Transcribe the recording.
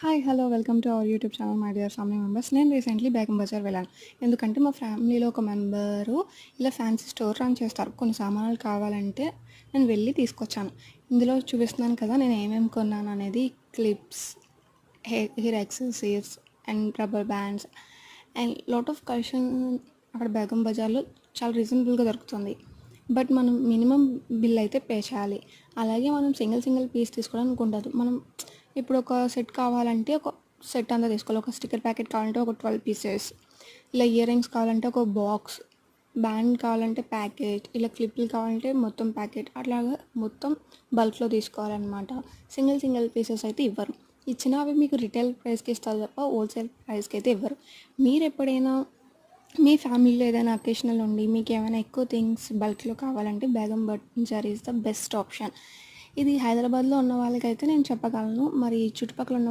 Hi! Hello! Welcome to our YouTube channel my dear family members. నేను recently Begum Bazar వెళ్ళాను. ఎందుకంటే మా ఫ్యామిలీలో ఒక మెంబరు ఇలా ఫ్యాన్సీ స్టోర్ రన్ చేస్తారు. కొన్ని సామాన్లు కావాలంటే నేను వెళ్ళి తీసుకొచ్చాను. ఇందులో చూపిస్తున్నాను కదా నేను ఏమేమి కొన్నాననేది. Clips, hair accessories and rubber bands and lot of collection అక్కడ బేగం బజార్‌లో చాలా రీజనబుల్‌గా దొరుకుతుంది. బట్ మనం మినిమమ్ బిల్ అయితే పే చేయాలి. అలాగే మనం సింగిల్ పీస్ తీసుకోవడానికి ఉండదు. మనం ఇప్పుడు ఒక సెట్ కావాలంటే ఒక సెట్ అంతా తీసుకోవాలి. ఒక స్టిక్కర్ ప్యాకెట్ కావాలంటే ఒక 12 పీసెస్, ఇలా ఇయర్ రింగ్స్ కావాలంటే ఒక బాక్స్, బ్యాండ్ కావాలంటే ప్యాకెట్, ఇలా క్లిప్లు కావాలంటే మొత్తం ప్యాకెట్, అట్లాగా మొత్తం బల్క్లో తీసుకోవాలన్నమాట. సింగిల్ పీసెస్ అయితే ఇవ్వరు. ఇచ్చినా అవి మీకు రిటైల్ ప్రైస్కి ఇస్తారు తప్ప హోల్సేల్ ప్రైస్కి అయితే ఇవ్వరు. మీరు ఎప్పుడైనా మీ ఫ్యామిలీలో ఏదైనా అకేషనల్ ఉండి మీకు ఏమైనా ఎక్కువ థింగ్స్ బల్క్లో కావాలంటే Begum Bazar is the best option. ఇది హైదరాబాద్లో ఉన్న వాళ్ళకైతే నేను చెప్పగలను. మరి చుట్టుపక్కల ఉన్న